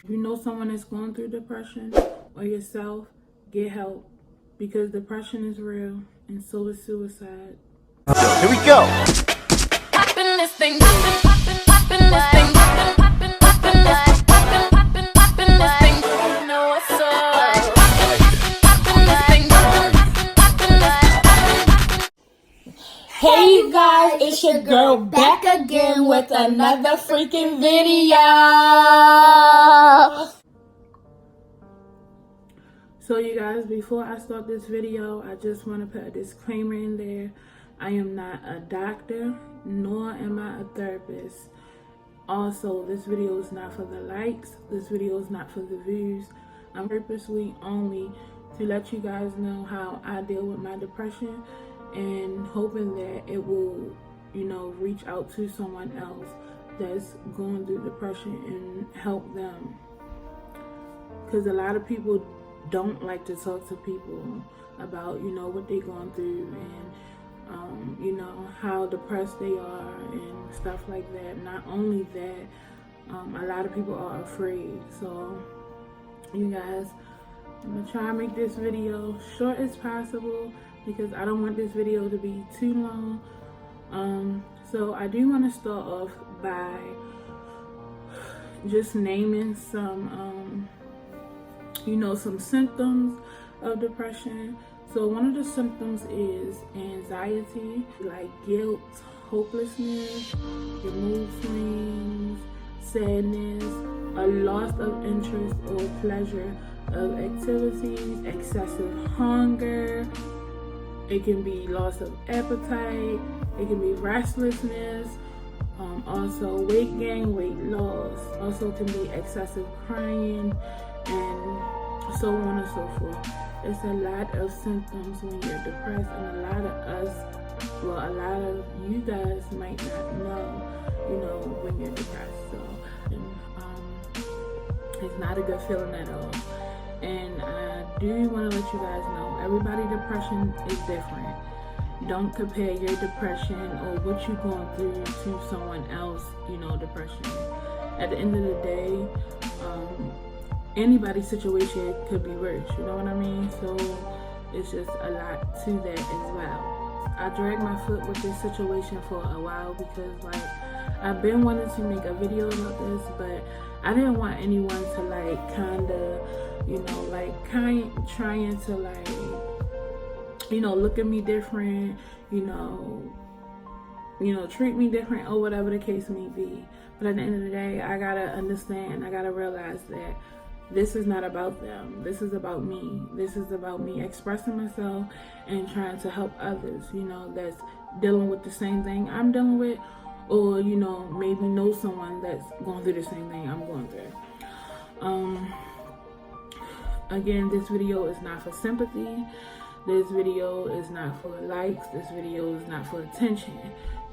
If you know someone that's going through depression or yourself, get help, because depression is real and so is suicide. Here we go. Hey you guys, it's your girl back again with another freaking video. So you guys, before I start this video, I just want to put a disclaimer in there. I am not a doctor, nor am I a therapist. Also, this video is not for the likes. This video is not for the views. I'm purposely only to let you guys know how I deal with my depression, and hoping that it will, reach out to someone else that's going through depression and help them. Because a lot of people don't like to talk to people about, what they're going through, and how depressed they are and stuff like that. Not only that, a lot of people are afraid. So you guys, I'm gonna try and make this video short as possible because I don't want this video to be too long. So I do want to start off by just naming some some symptoms of depression. So one of the symptoms is anxiety, like guilt, hopelessness, your mood swings, sadness, a loss of interest or pleasure of activities, excessive hunger. It can be loss of appetite. It can be restlessness. Also weight gain, weight loss. Also can be excessive crying, and so on and so forth. It's a lot of symptoms when you're depressed, and a lot of you guys might not know, when you're depressed. So, it's not a good feeling at all. And I do want to let you guys know, everybody's depression is different. Don't compare your depression or what you're going through to someone else, depression. At the end of the day, anybody's situation could be worse, you know what I mean? So it's just a lot to that as well. I dragged my foot with this situation for a while because I've been wanting to make a video about this, but I didn't want anyone to trying to look at me different, treat me different or whatever the case may be. But at the end of the day, I gotta understand, I gotta realize that this is not about them. This is about me. This is about me expressing myself and trying to help others, that's dealing with the same thing I'm dealing with, or, maybe know someone that's going through the same thing I'm going through. Again, this video is not for sympathy. This video is not for likes. This video is not for attention.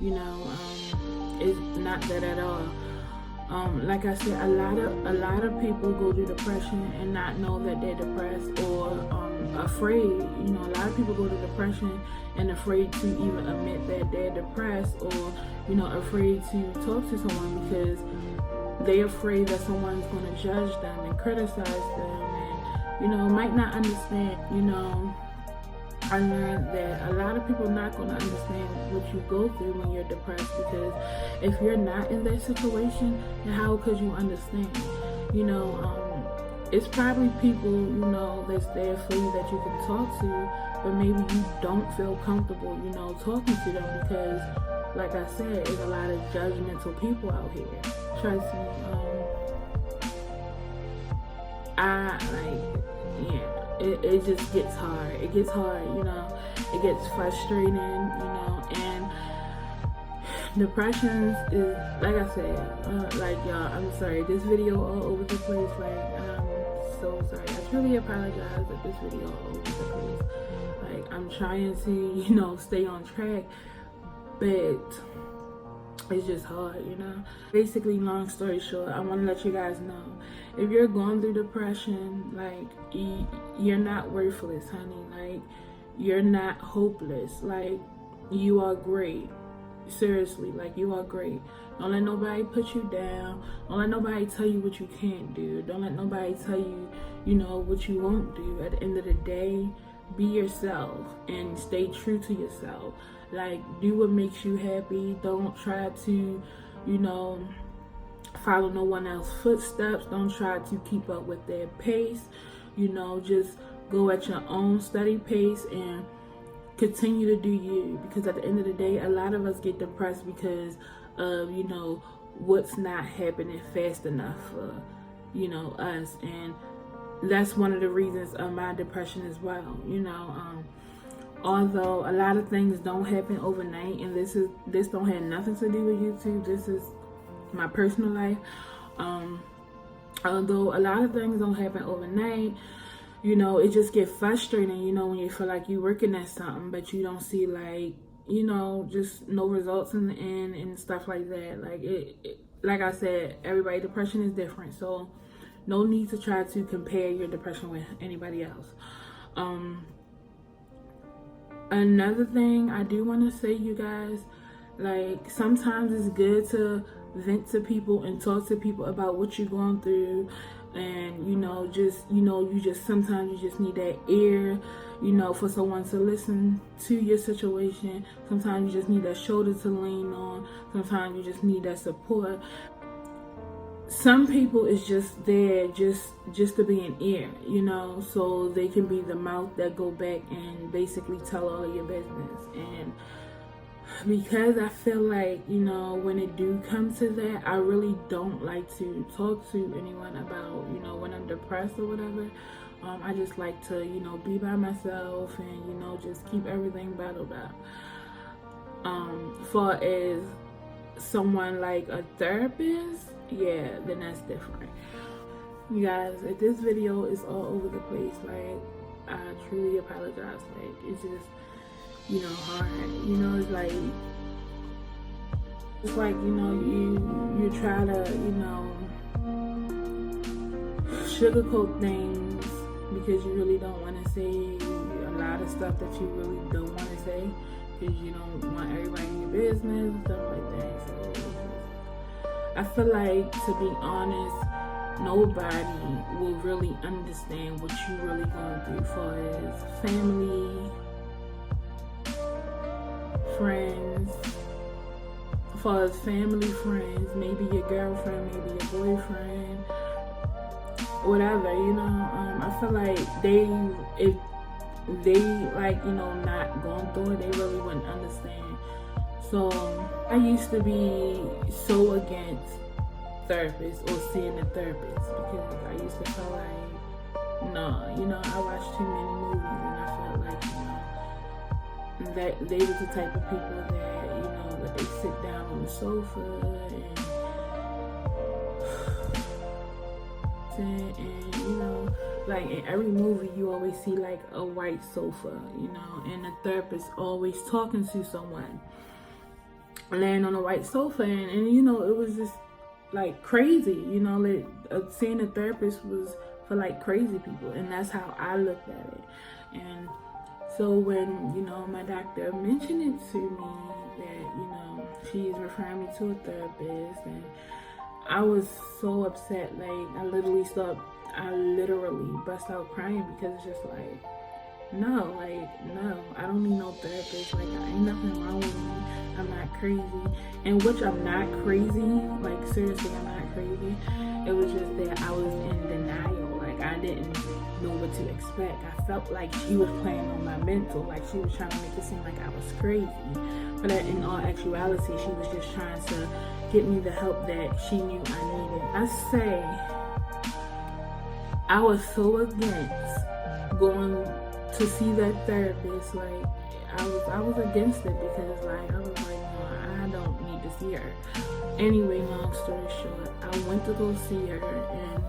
It's not that at all. Like I said, a lot of people go through depression and not know that they're depressed, or afraid. A lot of people go through depression and afraid to even admit that they're depressed, or afraid to talk to someone because they're afraid that someone's going to judge them and criticize them, and might not understand. I learned that a lot of people are not going to understand what you go through when you're depressed, because if you're not in that situation, then how could you understand? It's probably people, that's there for you that you can talk to, but maybe you don't feel comfortable, talking to them because, like I said, there's a lot of judgmental people out here. Trust me. It just gets hard. It gets hard, it gets frustrating, and depression is, like I said, y'all, I'm sorry, this video all over the place, I'm so sorry. I truly apologize that this video all over the place. I'm trying to, stay on track, but it's just hard, Basically, long story short, I want to let you guys know, if you're going through depression, you're not worthless, honey. You're not hopeless. You are great. Seriously, like, you are great. Don't let nobody put you down. Don't let nobody tell you what you can't do. Don't let nobody tell you, what you won't do. At the end of the day, be yourself and stay true to yourself. Like, do what makes you happy. Don't try to, follow no one else's footsteps. Don't try to keep up with their pace. Just go at your own steady pace and continue to do you. Because at the end of the day, a lot of us get depressed because of, what's not happening fast enough for, us. And that's one of the reasons of my depression as well. Although a lot of things don't happen overnight, and this don't have nothing to do with YouTube. This is my personal life. Although a lot of things don't happen overnight, it just get frustrating, when you feel like you're working at something, but you don't see, like, just no results in the end and stuff like that. Like, like I said, everybody's depression is different, so no need to try to compare your depression with anybody else. Another thing I do want to say, you guys, like, sometimes it's good to vent to people and talk to people about what you're going through. And sometimes you just need that ear, for someone to listen to your situation. Sometimes you just need that shoulder to lean on. Sometimes you just need that support. Some people is just there just to be an ear, so they can be the mouth that go back and basically tell all of your business. And because I feel like, when it do come to that, I really don't like to talk to anyone about, when I'm depressed or whatever. I just like to, be by myself and, just keep everything bottled up. Far as someone like a therapist, yeah, then that's different. You guys, if this video is all over the place, like, I truly apologize. Like, it's just, hard. It's like, you try to, sugarcoat things because you really don't want to say a lot of stuff that you really don't want to say because you don't want everybody in your business and stuff like that. So I feel like, to be honest, nobody will really understand what you really going through, as far as family, friends, as far as family, friends, maybe your girlfriend, maybe your boyfriend, whatever, I feel like if they, like, not going through it, they really wouldn't understand. So I used to be so against therapists or seeing a therapist because I used to feel like, no, I watched too many movies and I felt like, that they was the type of people that, that they sit down on the sofa and like in every movie you always see like a white sofa, and the therapist always talking to someone laying on a white sofa, and it was just like crazy, like, seeing a therapist was for like crazy people, and that's how I looked at it. And so when, my doctor mentioned it to me that, she's referring me to a therapist, and I was so upset. Like, I literally bust out crying because it's just like, no, I don't need no therapist. Like, ain't nothing wrong with me. I'm not crazy. And which I'm not crazy. Like, seriously, I'm not crazy. It was just that I was in denial. Like, I didn't know what to expect. I felt like she was playing on my mental. Like, she was trying to make it seem like I was crazy. But in all actuality, she was just trying to get me the help that she knew I needed. I say, I was so against going to see that therapist. Like, I was against it because, like, I was like, no, I don't need to see her. Anyway, long story short, I went to go see her, and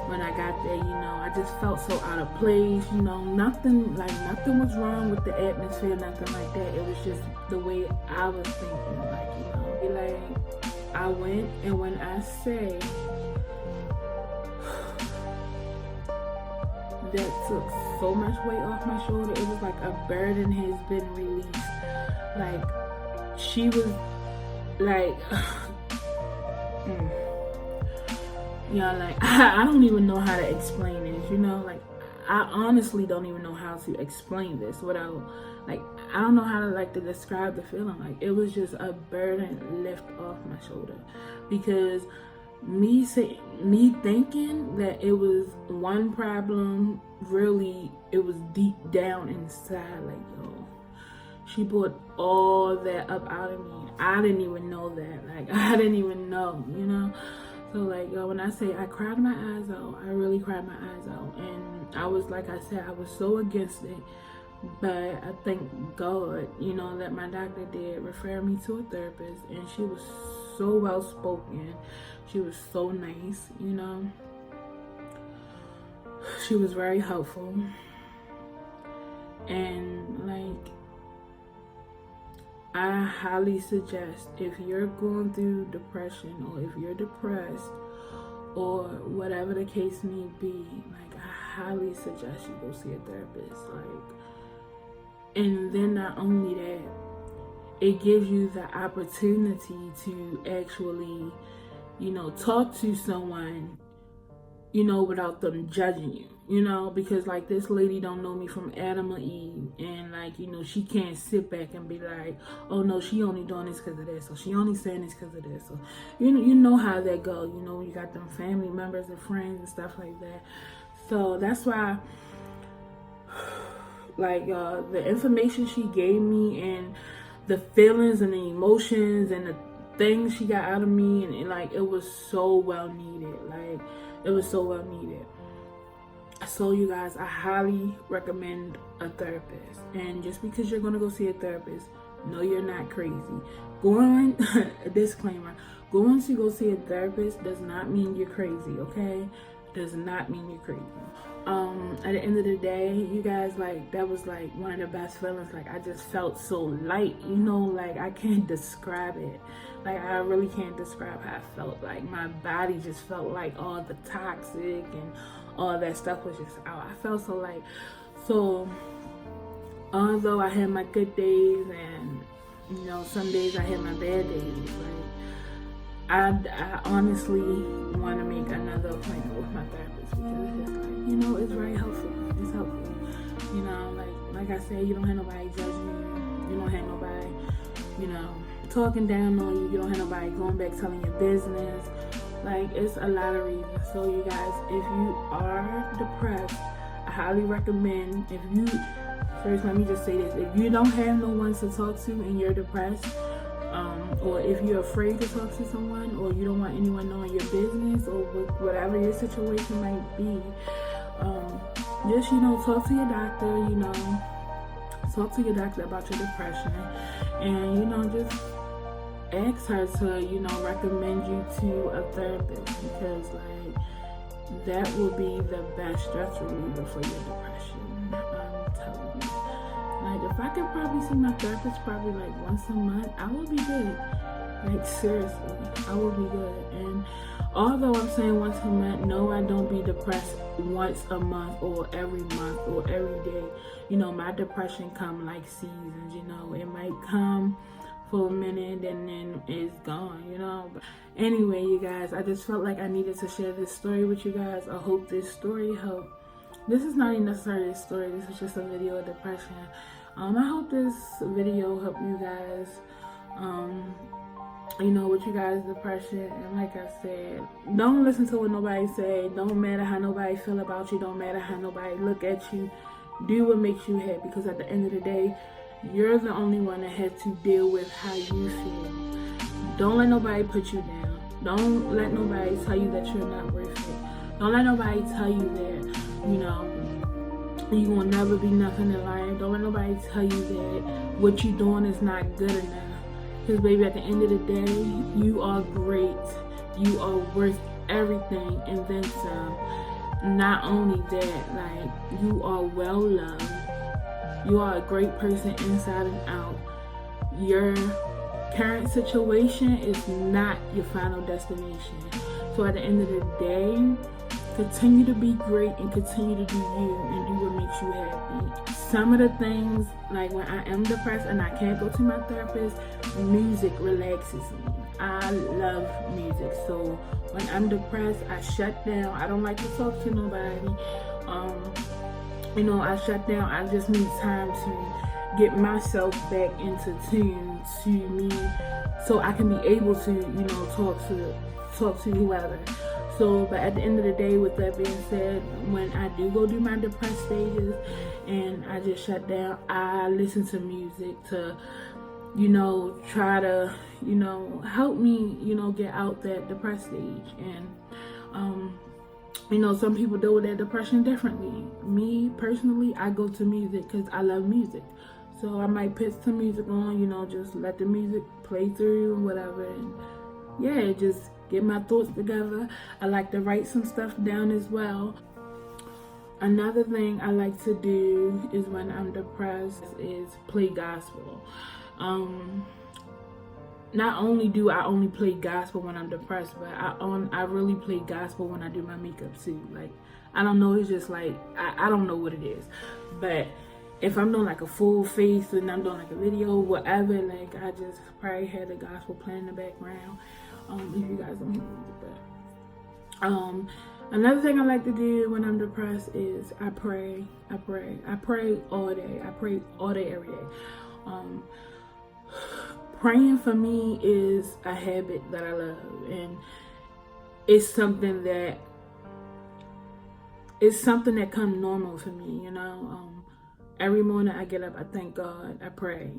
when I got there, I just felt so out of place. Nothing was wrong with the atmosphere, nothing like that. It was just the way I was thinking, like, I went, and when I say that took so much weight off my shoulder, it was like a burden has been released. Like, she was like, like, I don't even know how to explain it, like, I honestly don't even know how to explain this without, like, I don't know how to, like, to describe the feeling. Like, it was just a burden lift off my shoulder, because me thinking that it was one problem, really, it was deep down inside, like, yo, she brought all that up out of me. I didn't even know that. Like, I didn't even know, So, like, when I say I cried my eyes out, I really cried my eyes out. And I was, like I said, I was so against it. But I thank God, that my doctor did refer me to a therapist. And she was so well spoken. She was so nice, She was very helpful. And, like, I highly suggest, if you're going through depression, or if you're depressed, or whatever the case may be, like, I highly suggest you go see a therapist. Like, and then not only that, it gives you the opportunity to actually, talk to someone, without them judging you, because, like, this lady don't know me from Adam or Eve, and, like, she can't sit back and be like, oh no, she only doing this because of this, or she only saying this because of this, or you know how that go, you got them family members and friends and stuff like that. So that's why, like, the information she gave me, and the feelings and the emotions and the things she got out of me, and like, it was so well needed. Like, it was so well needed. So, you guys, I highly recommend a therapist. And just because you're gonna go see a therapist, no, you're not crazy. A disclaimer, going to go see a therapist does not mean you're crazy, okay? Does not mean you're crazy. At the end of the day, you guys, like, that was, like, one of the best feelings. Like, I just felt so light, like, I can't describe it. Like, I really can't describe how I felt. Like, my body just felt like all the toxic and all that stuff was just out. I felt so light. So, although I had my good days, and, some days I had my bad days, like, I honestly want to make another appointment with my therapist, because it's just like, it's very helpful. It's helpful. Like I said, you don't have nobody judging you. You don't have nobody, talking down on you. You don't have nobody going back telling your business. Like, it's a lot of reasons. So, you guys, if you are depressed, I highly recommend, first, let me just say this. If you don't have no one to talk to and you're depressed, or if you're afraid to talk to someone, or you don't want anyone knowing your business, or whatever your situation might be, just, talk to your doctor, talk to your doctor about your depression, and, just ask her to, recommend you to a therapist, because, like, that will be the best stress reliever for your depression. I'm telling you. Like, if I could probably see my therapist probably, like, once a month, I would be good. Like, seriously, I would be good. And although I'm saying once a month, no, I don't be depressed once a month, or every month, or every day. My depression come like seasons, it might come for a minute and then it's gone, But anyway, you guys, I just felt like I needed to share this story with you guys. I hope this story helped. This is not even necessarily a story. This is just a video of depression. I hope this video helped you guys, with you guys' depression. And like I said, don't listen to what nobody say. Don't matter how nobody feel about you. Don't matter how nobody look at you. Do what makes you happy, because at the end of the day, you're the only one that has to deal with how you feel. Don't let nobody put you down. Don't let nobody tell you that you're not worth it. Don't let nobody tell you that, you will never be nothing in life. Don't let nobody tell you that what you're doing is not good enough. Because, baby, at the end of the day, you are great. You are worth everything and then some. Not only that, like, you are well loved. You are a great person inside and out. Your current situation is not your final destination. So at the end of the day, continue to be great and continue to do you and do what makes you happy. Some of the things, like when I am depressed and I can't go to my therapist, music relaxes me. I love music. So when I'm depressed, I shut down. I don't like to talk to nobody. I shut down. I just need time to get myself back into tune to me so I can be able to, talk to whoever. So, but at the end of the day, with that being said, when I do go do my depressed stages and I just shut down, I listen to music to, try to, help me, get out that depressed stage. And, some people deal with their depression differently. Me, personally, I go to music because I love music. So I might put some music on, just let the music play through and whatever. And yeah, just get my thoughts together. I like to write some stuff down as well. Another thing I like to do is when I'm depressed is play gospel. Not only do I only play gospel when I'm depressed, but I really play gospel when I do my makeup too. Like, I don't know, it's just like, I don't know what it is. But if I'm doing like a full face and I'm doing like a video, whatever, like I just probably had the gospel playing in the background. If you guys don't hear music, but another thing I like to do when I'm depressed is I pray all day. I pray all day, every day. Praying for me is a habit that I love, and it's something that comes normal for me. Every morning I get up, I thank God, I pray.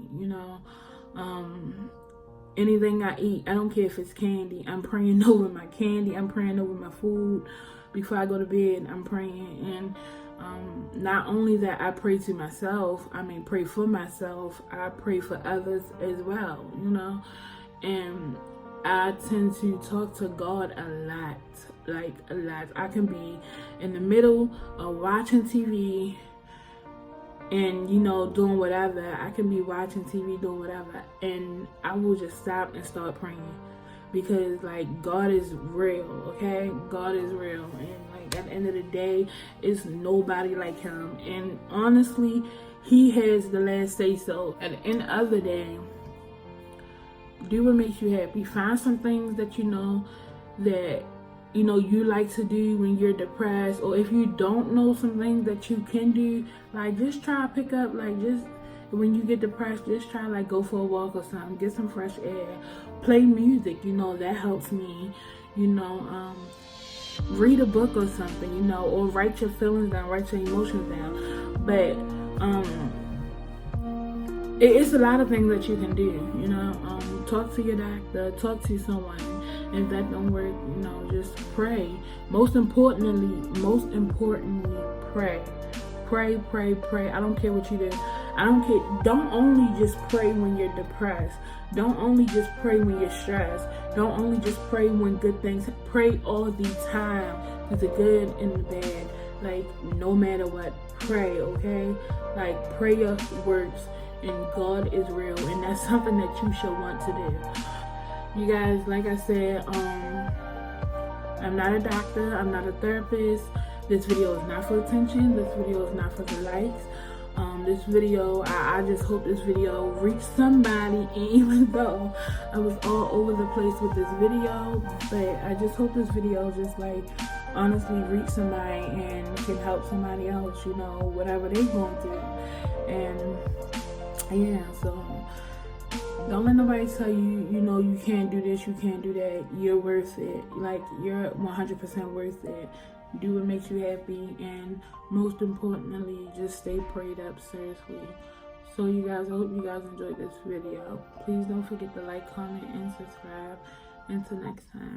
Anything I eat, I don't care if it's candy, I'm praying over my candy, I'm praying over my food. Before I go to bed, I'm praying. And not only that, I pray to myself, pray for myself, I pray for others as well, And I tend to talk to God a lot. I can be in the middle of watching TV and doing whatever. I can be watching TV, doing whatever, and I will just stop and start praying, because like God is real, okay? God is real, and like at the end of the day, it's nobody like him, and honestly, he has the last say so. At the end of the day, do what makes you happy. Find some things that that you like to do when you're depressed, or if you don't know some things that you can do, like just try to pick up, like just when you get depressed, just try like go for a walk or something, get some fresh air, play music, that helps me, read a book or something, or write your feelings down, write your emotions down. But it's a lot of things that you can do, talk to your doctor, talk to someone. If that don't work, just pray. Most importantly, pray. Pray. I don't care what you do. I don't care. Don't only just pray when you're depressed. Don't only just pray when you're stressed. Don't only just pray when good things. Pray all the time, with the good and the bad. Like, no matter what, pray, okay? Like, prayer works, and God is real, and that's something that you should want to do. You guys, like I said, I'm not a doctor, I'm not a therapist. This video is not for attention, this video is not for the likes. This video, I just hope this video reached somebody, and even though I was all over the place with this video, but I just hope this video just like honestly reach somebody and can help somebody else, whatever they're going through. And yeah, so don't let nobody tell you, you can't do this, you can't do that. You're worth it. Like, you're 100% worth it. Do what makes you happy, and most importantly, just stay prayed up, seriously. So you guys, I hope you guys enjoyed this video. Please don't forget to like, comment, and subscribe. Until next time.